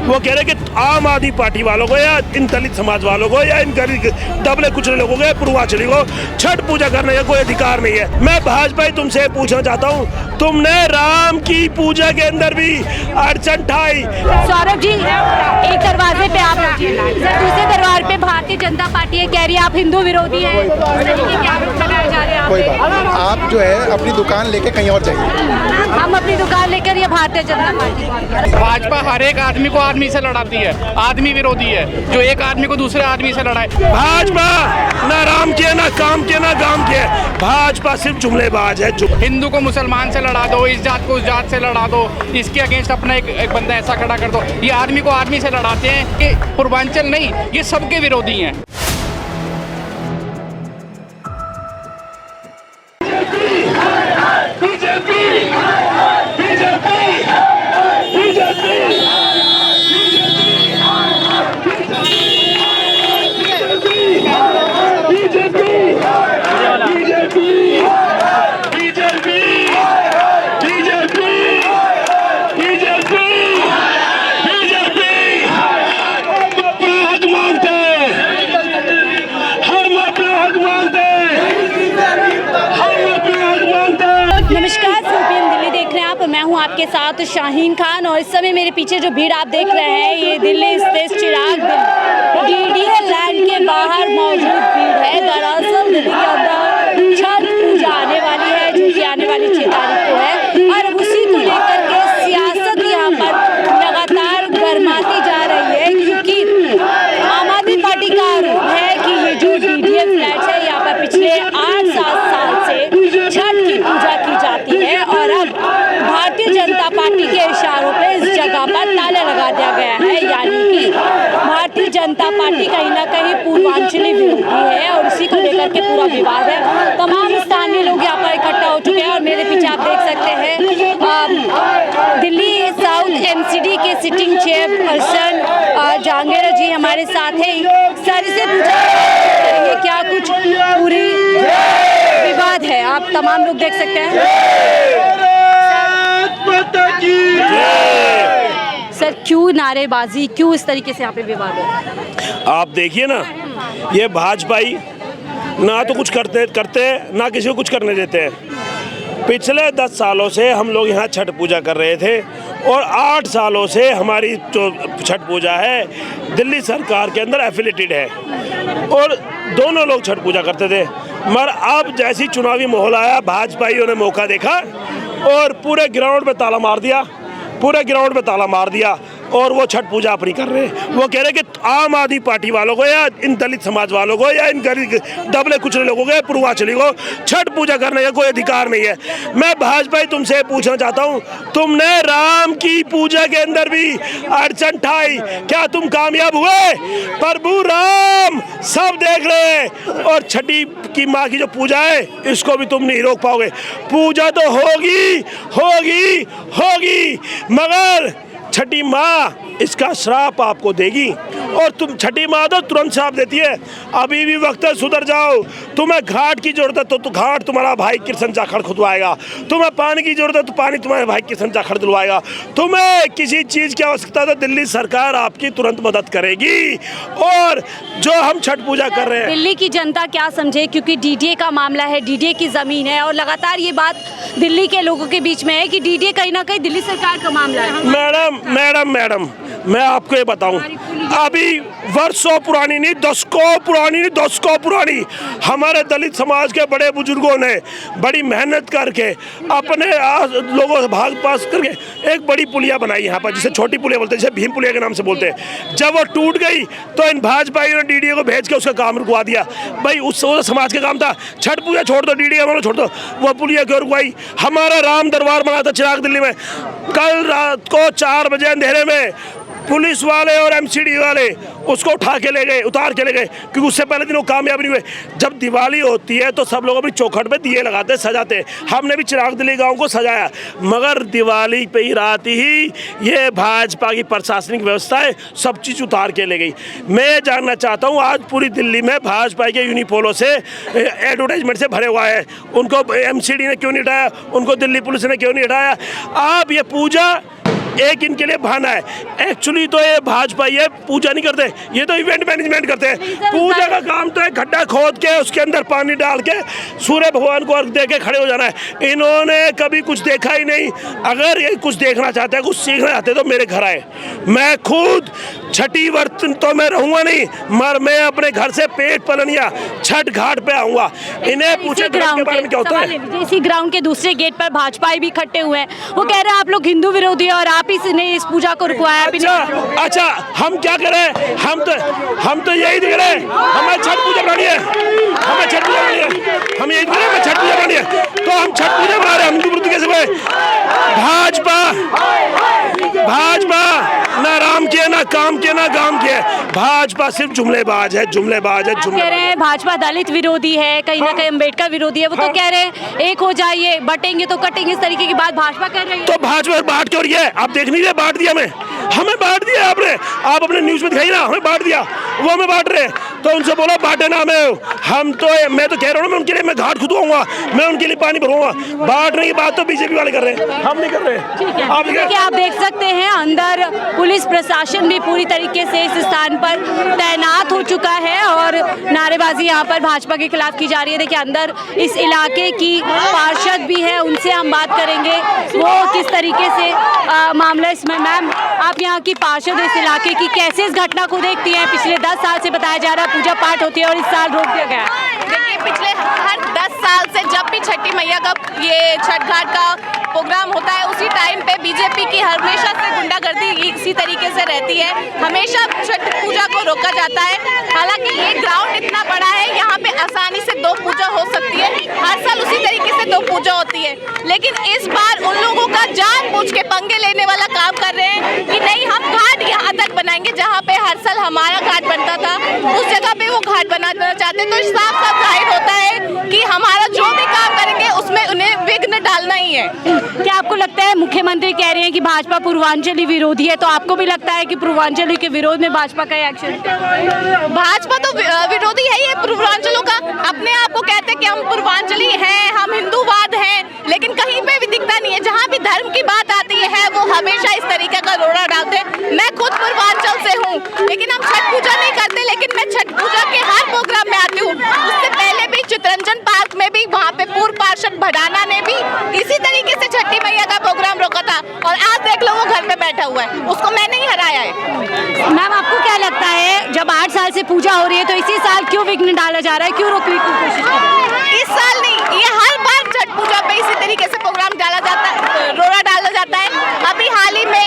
वो कह रहे कि आम आदमी पार्टी वालों को या इन दलित समाज वालों को या इन गरीब दबले कुचले लोगों को, पूर्वांचली को छठ पूजा करने का कोई अधिकार नहीं है। मैं भाजपा ही तुमसे पूछना चाहता हूँ, तुमने राम की पूजा के अंदर भी अड़चन ठाई। सौरभ जी, एक दरवाजे पे आप दूसरे दरबार पे भारतीय जनता पार्टी है, कह रही है आप हिंदू विरोधी हैं, क्या बनाए जा रहे हैं? कोई बात नहीं, आप जो है अपनी दुकान लेके कहीं और जाइए। हम अपनी दुकान लेकर ये भारतीय जनता पार्टी। भाजपा हर एक आदमी को आदमी से लड़ाती है, आदमी विरोधी है जो एक आदमी को दूसरे आदमी से लड़ाए। भाजपा ना राम के, ना काम के, ना गांव के, भाजपा सिर्फ जुमलेबाज है। हिंदू को मुसलमान से लड़ा दो, इस जात को उस जात से लड़ा दो, इसके अगेंस्ट अपना एक बंदा ऐसा खड़ा कर दो। ये आदमी को आदमी से लड़ाते हैं कि पूर्वांचल नहीं, ये सबके विरोधी हैं। नमस्कार, सीपीएम दिल्ली देख रहे हैं आप। मैं हूं आपके साथ शाहीन खान और इस समय मेरे पीछे जो भीड़ आप देख रहे हैं ये दिल्ली स्थित चिराग डीडीए लैंड के बाहर मौजूद भीड़ है। दरअसल दिल्ली के अंदर छठ पूजा आने वाली है जो कि आने वाली 6 तारीख को है और उसी को लेकर के सियासत यहाँ पर लगातार गर्माती जा रही है, क्योंकि आम आदमी पार्टी का आरोप है कि ये जो डीडीए फ्लैट्स है यहाँ पर पिछले 8-7 साल से छठ की पूजा की जाती है और अब भारतीय जनता पार्टी के इशारों पे इस जगह पर ताला लगा दिया गया है। यानी कि भारतीय जनता पार्टी कहीं ना कहीं पूर्वांचली विरोधी है और इसी को लेकर के पूरा विवाद है। तमाम स्थानीय लोग यहाँ पर इकट्ठा हो चुके हैं और मेरे पीछे आप देख सकते हैं दिल्ली साउथ एमसीडी के सिटिंग चेयरपर्सन जहांगीर जी हमारे साथ हैं। सर से पूछा ये क्या कुछ पूरी विवाद है, आप तमाम लोग देख सकते हैं। सर क्यों नारेबाजी, क्यों इस तरीके से यहाँ पे विवाद है? आप देखिए ना, ये भाजपाई ना तो कुछ करते ना किसी को कुछ करने देते हैं। पिछले 10 सालों से हम लोग यहाँ छठ पूजा कर रहे थे और 8 सालों से हमारी जो छठ पूजा है दिल्ली सरकार के अंदर एफिलेटेड है और दोनों लोग छठ पूजा करते थे। मगर अब जैसी चुनावी माहौल आया, भाजपाइयों ने मौका देखा और पूरे ग्राउंड में ताला मार दिया और वो छठ पूजा अपनी कर रहे हैं। वो कह रहे कि आम आदमी पार्टी वालों को या इन दलित समाज वालों को या इन गरीब दबले कुचले लोगों को, पूर्वांचली को छठ पूजा करने का कोई अधिकार नहीं है। मैं भाजपा ही तुमसे पूछना चाहता हूँ, तुमने राम की पूजा के अंदर भी अड़चन ठाई, क्या तुम कामयाब हुए? प्रभु राम सब देख रहे हैं और छठी की माँ की जो पूजा है इसको भी तुम नहीं रोक पाओगे। पूजा तो होगी मगर छठी माँ इसका श्राप आपको देगी और तुम छठी माँ तो तुरंत श्राप देती है। अभी भी वक्त है, सुधर जाओ। तुम्हें घाट की जरूरत है तो घाट तुम्हारा भाई कृष्ण जाखड़ खुदवाएगा। तुम्हें पानी की जरूरत है तो पानी तुम्हारे भाई कृष्ण जाखड़ दिलवाएगा। तुम्हें किसी चीज़ की आवश्यकता है तो दिल्ली सरकार आपकी तुरंत मदद करेगी। और जो हम छठ पूजा कर रहे हैं, दिल्ली की जनता क्या समझे, क्योंकि डीडीए का मामला है, डीडीए की ज़मीन है और लगातार ये बात दिल्ली के लोगों के बीच में है कि डीडीए कहीं ना कहीं दिल्ली सरकार का मामला है। मैडम मैं आपको ये बताऊं, अभी वर्षों पुरानी नहीं, दशकों पुरानी हमारे दलित समाज के बड़े बुजुर्गों ने बड़ी मेहनत करके अपने लोगों से भाग पास करके एक बड़ी पुलिया बनाई यहाँ पर, जिसे छोटी पुलिया बोलते हैं, जिसे भीम पुलिया के नाम से बोलते हैं। जब वो टूट गई तो इन भाजपाइयों ने डीडीए को भेज के उसका काम रुकवा दिया। भाई उस समाज का काम था, छठ पूजा छोड़ दो, डीडीए वालों छोड़ दो, वो पुलिया क्यों रुकवाई? हमारा राम दरबार बना था चिराग दिल्ली में, कल रात को 4 बजे अंधेरे में पुलिस वाले और एमसीडी वाले उसको उतार के ले गए क्योंकि उससे पहले दिन वो कामयाब नहीं हुए। जब दिवाली होती है तो सब लोग अपनी चौखट पे दिए लगाते सजाते, हमने भी चिराग दिल्ली गांव को सजाया, मगर दिवाली पे ही रात ही ये भाजपा की प्रशासनिक व्यवस्था है सब चीज़ उतार के ले गई। मैं जानना चाहता हूँ, आज पूरी दिल्ली में भाजपा के यूनिपोलो से एडवर्टाइजमेंट से भरे हुआ है, उनको एमसीडी ने क्यों नहीं हटाया, उनको दिल्ली पुलिस ने क्यों नहीं हटाया? आप ये पूजा एक इनके लिए बहाना है। एक्चुअली तो ये भाजपा ये पूजा नहीं करते, ये तो इवेंट मैनेजमेंट करते हैं। पूजा का काम तो है गड्ढा खोद के उसके अंदर पानी डाल के सूर्य भगवान को अर्घ दे के खड़े हो जाना है। इन्होंने कभी कुछ देखा ही नहीं। अगर ये कुछ देखना चाहते हैं, कुछ सीखना चाहते हैं तो मेरे घर आए। मैं खुद छठी व्रत तो मैं रहूंगा नहीं, मगर मैं अपने घर से पेट पलनिया छठ घाट पे आऊंगा। इन्हें पूछे धर्म के बारे में क्या होता है। इसी ग्राउंड के दूसरे गेट पर भाजपा भी इकट्ठे हुए हैं। वो कह रहे हैं आप लोग हिंदू विरोधी है और आप ही ने इस पूजा को रुकवाया। अच्छा, हम क्या करें? हम तो यही दिख रहे हैं, हमें छठ पूजा बनानी है, हमें छठ पूजा बनानी है, हम यही दिख रहे हैं, हमें छठ पूजा बनानी है। तो हम छठ पूजा बना रहे हैं, हिंदू विरोधी कैसे बने? भाजपा ना राम के, ना काम के, ना गांव के। भाजपा सिर्फ जुमलेबाज है, जुमलेबाज है। कह रहे हैं भाजपा दलित विरोधी है, कहीं ना कहीं अम्बेडकर विरोधी है। वो तो कह रहे हैं एक हो जाइए, बटेंगे तो कटेंगे, इस तरीके की बात भाजपा कर रही है। तो भाजपा बांट के, और ये आप देख नहीं रहे, बांट दिया हमें बांट दिया आपने। आप अपने न्यूज में दिखाई ना, हमें बांट दिया, वो हमें बांट रहे। तो उनसे बोलो बांटे ना हम तो, मैं तो कह रहा हूँ, मैं उनके लिए मैं घाट खुदवाऊंगा, मैं उनके लिए पानी भरूंगा। बांटने की बात तो बीजेपी वाले कर रहे हैं, हम नहीं कर रहे। आप देख सकते हैं अंदर पुलिस प्रशासन भी पूरी तरीके से इस स्थान पर तैनात हो चुका है और नारेबाजी यहाँ पर भाजपा के खिलाफ की जा रही है। देखिए अंदर इस इलाके की पार्षद भी है, उनसे हम बात करेंगे वो किस तरीके से मामला इसमें। मैम, आप यहाँ की पार्षद इस इलाके की, कैसे इस घटना को देखती हैं? पिछले 10 साल से बताया जा रहा है पूजा पाठ होती है और इस साल रोक दिया गया। देखिए पिछले हर 10 साल से जब भी छठी मैया का ये छठ घाट का प्रोग्राम होता है, उसी टाइम पे बीजेपी की हमेशा से गुंडागर्दी इसी तरीके से रहती है। हमेशा छठ पूजा को रोका जाता है। हालांकि ये ग्राउंड इतना बड़ा है, यहाँ पे आसानी से 2 पूजा हो सकती है। हर साल उसी तरीके से 2 पूजा होती है, लेकिन इस बार उन लोगों का जानबूझ के पंगे लेने वाला काम कर रहे हैं कि नहीं, हम घाट यहाँ तक बनाएंगे जहाँ पे हर साल हमारा घाट बनता था, उस जगह पे वो घाट बनाना चाहते हैं। तो साफ साफ जाहिर होता है कि हमारा जो भी काम करेंगे उसमें उन्हें विघ्न डालना ही है। क्या आपको लगता है, मुख्यमंत्री कह रहे हैं कि भाजपा पूर्वांचली विरोधी है, तो आपको भी लगता है कि पूर्वांचली के विरोध में भाजपा का एक्शन? भाजपा तो विरोधी है ही पूर्वांचलों का। अपने आप को कहते हैं कि हम पूर्वांचली हैं, हम हिंदूवाद हैं, लेकिन कहीं पे भी दिखता नहीं है। जहाँ भी धर्म की बात आती है वो हमेशा इस तरीके का रोड़ा डालते हैं। मैं खुद पूर्वांचल से हूँ, लेकिन हम छठ पूजा नहीं करते, लेकिन मैं छठ पूजा के हर प्रोग्राम में आती हूँ। उससे पहले भी चितरंजन पार्क में भी वहाँ पे पूर्व पार्षद भडाना ने भी इसी तरीके से छठी मैया का प्रोग्राम रोका था, और आज देख लो वो घर पे बैठा हुआ है, उसको मैंने ही हराया है। मैम, आपको क्या लगता है, जब 8 साल से पूजा हो रही है तो इसी साल क्यों विघ्न डाला जा रहा है, क्यों रोकने की कोशिश कर रहे हैं? इस साल नहीं, ये हर बार छठ पूजा पे इसी तरीके से प्रोग्राम डाला जाता है, रोड़ा डाला जाता है। अभी हाल ही में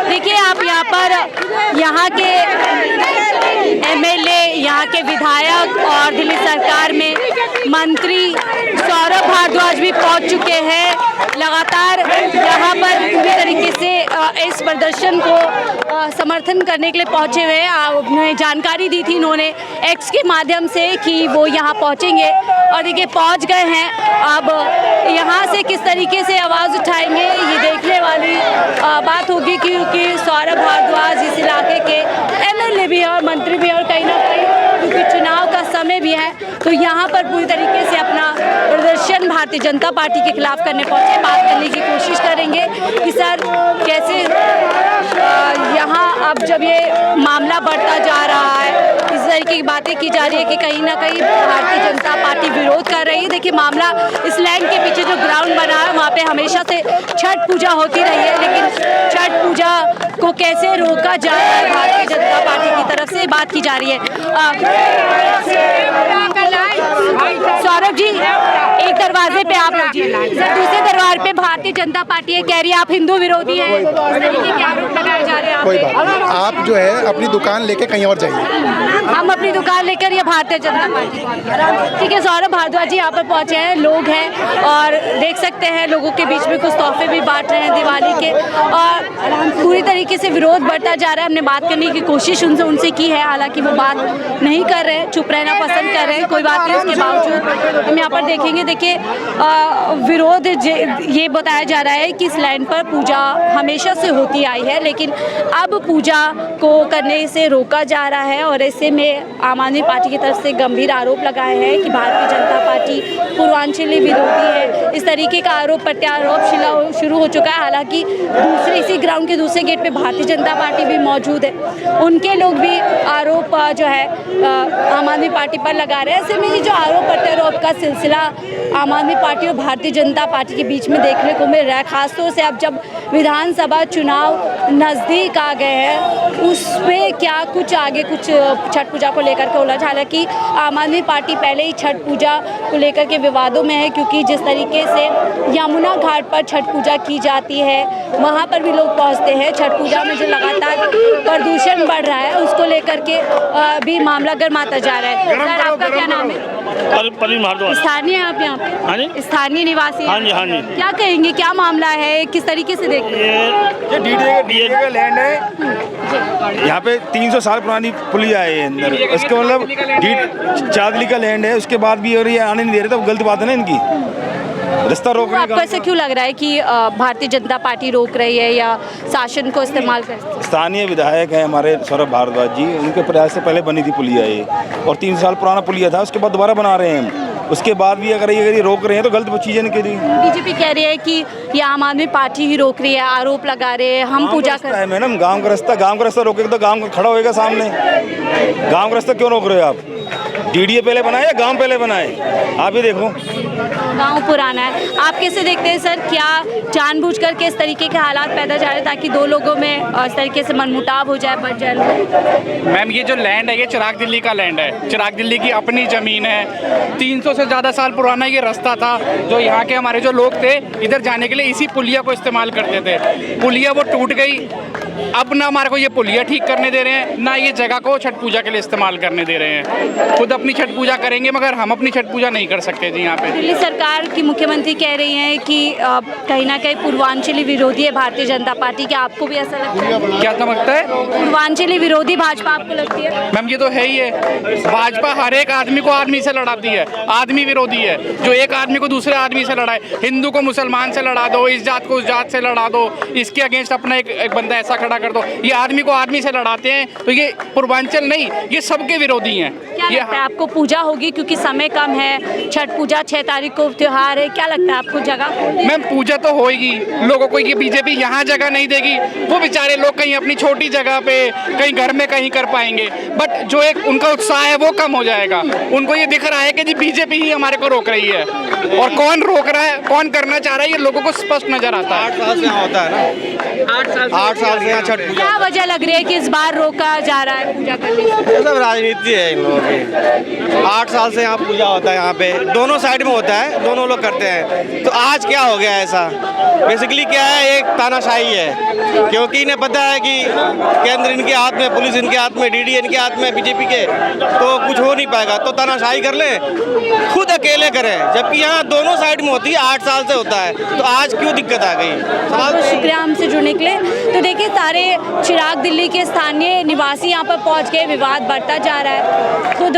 देखिए आप यहाँ पर यहाँ के एमएलए, यहाँ के विधायक और दिल्ली सरकार में मंत्री सौरभ भारद्वाज भी पहुँच चुके हैं। लगातार यहाँ पर पूरी तरीके से इस प्रदर्शन को समर्थन करने के लिए पहुँचे हुए हैं। उन्हें जानकारी दी थी इन्होंने एक्स के माध्यम से कि वो यहाँ पहुँचेंगे, और देखिए पहुँच गए हैं। अब यहाँ से किस तरीके से आवाज़ उठाएंगे ये देखने वाली बात होगी, क्योंकि सौरभ भारद्वाज इस इलाके के एमएलए भी है और मंत्री भी है, और कहीं ना कहीं क्योंकि चुनाव का समय भी है तो यहाँ पर पूरी तरीके से अपना प्रदर्शन भारतीय जनता पार्टी के खिलाफ करने पहुँचे। बात करने की कोशिश करेंगे कि सर कैसे यहाँ अब जब ये मामला बढ़ता जा रहा है, इस तरीके की बातें की जा रही है कि कहीं ना कहीं भारतीय जनता पार्टी विरोध कर रही है। देखिए मामला इस लैंड के पीछे जो ग्राउंड बना है वहाँ पे हमेशा से छठ पूजा होती रही है, लेकिन छठ पूजा को कैसे रोका जा रहा है भारतीय जनता पार्टी की तरफ से बात की जा रही है। सौरभ जी, एक दरवाजे पे आप दूसरे दरबार पे भारतीय जनता पार्टी है, कह रही है आप हिंदू विरोधी हैं, लगाए जा रहे हैं। कोई बात नहीं, आप जो है अपनी दुकान लेके कहीं और जाइए। हम अपनी दुकान लेकर या भारतीय जनता पार्टी। ठीक है, सौरभ भारद्वाज जी यहाँ पर पहुँचे हैं, लोग हैं और देख सकते हैं लोगों के बीच में कुछ तोहफे भी बांट रहे हैं दिवाली के, और पूरी तरीके से विरोध बढ़ता जा रहा है। हमने बात करने की कोशिश उनसे की है, हालांकि वो बात नहीं कर रहे हैं, चुप रहना पसंद कर रहे हैं। कोई बात नहीं, उसके बावजूद हम यहाँ पर देखेंगे। देखिए विरोध ये बताया जा रहा है कि इस लैंड पर पूजा हमेशा से होती आई है, लेकिन अब पूजा को करने से रोका जा रहा है और ऐसे में आम आदमी पार्टी की तरफ से गंभीर आरोप लगाए हैं कि भारतीय जनता पार्टी पूर्वांचली विरोधी है। इस तरीके का आरोप प्रत्यारोप शुरू हो चुका है। हालांकि दूसरे इसी ग्राउंड के दूसरे गेट पे भारतीय जनता पार्टी भी मौजूद है, उनके लोग भी आरोप जो है आम आदमी पार्टी पर लगा रहे हैं। ऐसे में ये जो आरोप प्रत्यारोप का सिलसिला आम आदमी पार्टी और भारतीय जनता पार्टी के बीच में देखने को मिल रहा है, खासतौर से अब जब विधानसभा चुनाव नज़दीक आ गए हैं, उस पे क्या कुछ आगे कुछ छठ पूजा को लेकर के उलझ। हालांकि आम आदमी पार्टी पहले ही छठ पूजा को लेकर के विवादों में है, क्योंकि जिस तरीके से यमुना घाट पर छठ पूजा की जाती है वहाँ पर भी लोग पहुँचते हैं। छठ पूजा में जो लगातार प्रदूषण बढ़ रहा है उसको लेकर के भी मामला गर्माता जा रहा है। सर, आपका क्या नाम है? परवीन भारद्वाज। स्थानीय आप यहाँ हाँ जी, पे स्थानीय निवासी हैं? हाँ जी, हाँ जी। क्या कहेंगे, क्या मामला है, किस तरीके से देखते हैं? ये डीडीए का लैंड है। यहाँ पे 300 साल पुरानी पुलिया है अंदर, इसके मतलब चादली का लैंड है। उसके बाद भी और ये आने नहीं दे रहे, तो गलत बात है ना इनकी, रास्ता रोक रहे हैं। आपको ऐसे क्यों लग रहा है कि भारतीय जनता पार्टी रोक रही है या शासन को इस्तेमाल कर? स्थानीय विधायक हैं हमारे सौरभ भारद्वाज जी, उनके प्रयास से पहले बनी थी पुलिया ये, और 300 साल पुराना पुलिया था, उसके बाद दोबारा बना रहे हैं हम। उसके बाद भी अगर ये रोक रहे हैं तो गलत चीज़ें नहीं करी। बीजेपी कह रही है कि ये आम आदमी पार्टी ही रोक रही है, आरोप लगा रहे हैं, हम पूजा कर। मैडम गाँव का रास्ता रोकेगा तो गाँव खड़ा होएगा सामने। गाँव का रास्ता क्यों रोक रहे हो आप? डीडीए पहले बनाए या गाँव पहले बनाए? आप ही देखो, गांव पुराना है। आप कैसे देखते हैं सर, क्या जानबूझकर के इस तरीके के हालात पैदा जा रहे हैं ताकि दो लोगों में इस तरीके से मनमुटाव हो जाए, बढ़ जाए लोग? मैम, ये जो लैंड है ये चिराग दिल्ली का लैंड है, चिराग दिल्ली की अपनी ज़मीन है। 300 से ज़्यादा साल पुराना ये रास्ता था, जो यहाँ के हमारे जो लोग थे इधर जाने के लिए इसी पुलिया को इस्तेमाल करते थे। पुलिया वो टूट गई, अब ना हमारे को ये पुलिया ठीक करने दे रहे हैं, ना ये जगह को छठ पूजा के लिए इस्तेमाल करने दे रहे हैं। खुद अपनी छठ पूजा करेंगे मगर हम अपनी छठ पूजा नहीं कर सकते जी। यहाँ पे दिल्ली सरकार की मुख्यमंत्री कह रही हैं कि कहीं ना कहीं पूर्वांचली विरोधी है भारतीय जनता पार्टी। क्या आपको भी ऐसा लगता है? क्या समझता है? पूर्वांचली विरोधी भाजपा आपको लगती है? मैम, ये तो है ही है। भाजपा हर एक आदमी को आदमी से लड़ाती है, आदमी विरोधी है। जो एक आदमी को दूसरे आदमी से लड़ाए, हिंदू को मुसलमान से लड़ा दो, इस जात को उस जात से लड़ा दो, इसके अगेंस्ट अपना एक बंदा ऐसा खड़ा कर दो। ये आदमी को आदमी से लड़ाते हैं, तो ये पूर्वांचल नहीं, ये सबके विरोधी हैं। क्या लगता है आपको पूजा होगी, क्योंकि समय कम है, छठ पूजा 6 तारीख को त्योहार है, क्या लगता है आपको जगह? मैम, पूजा तो होगी, लोगों को ये बीजेपी यहाँ जगह नहीं देगी, वो बेचारे लोग कहीं अपनी छोटी जगह पे कहीं घर में कहीं कर पाएंगे, बट जो एक उनका उत्साह है वो कम हो जाएगा। उनको ये दिख रहा है कि जी बीजेपी ही हमारे को रोक रही है, और कौन रोक रहा है, कौन करना चाह रहा है, ये लोगों को स्पष्ट नजर आता है। 8 साल से यहाँ होता है ना, 8 साल से यहाँ छठ पूजा। क्या वजह लग रही है कि इस बार रोका जा रहा है पूजा करने से? ये सब राजनीति है इन लोगों की। 8 साल से यहाँ पूजा होता है, यहाँ पे दोनों साइड में होता है, दोनों लोग करते हैं। तो आज क्या हो गया ऐसा? बेसिकली क्या है, एक तानाशाही है, क्योंकि इन्हें पता है कि केंद्र इनके हाथ में, पुलिस इनके हाथ में, डीडी इनके हाथ में, बीजेपी के, तो कुछ हो नहीं पाएगा। तो तानाशाही कर लें, खुद अकेले करें, जबकि यहाँ दोनों साइड में होती है, 8 साल से होता है, तो आज क्यों दिक्कत आ गई? बहुत शुक्रिया हमसे जुड़ने के लिए। तो देखिए, सारे चिराग दिल्ली के स्थानीय निवासी यहाँ पर पहुँच गए, विवाद बढ़ता जा रहा है। खुद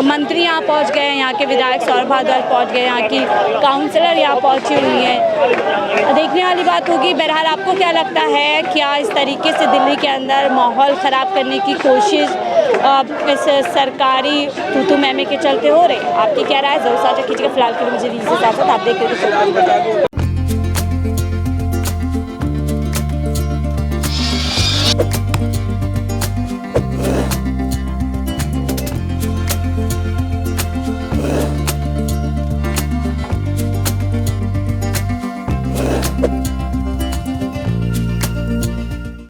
मंत्री यहाँ पहुँच गए, यहाँ के विधायक सौरभ भारद्वाज पहुँच गए, यहाँ की काउंसलर यहाँ पहुँची हुई हैं। देखने वाली बात होगी। बहरहाल, आपको क्या लगता है, क्या इस तरीके से दिल्ली के अंदर माहौल ख़राब करने की कोशिश इस सरकारी तू-तू मैं-मैं के चलते हो रही? आपकी क्या राय है, ज़रूर साझा कीजिएगा। फिलहाल के लिए मुझे दीजिए इजाज़त, आप देख रहे हैं।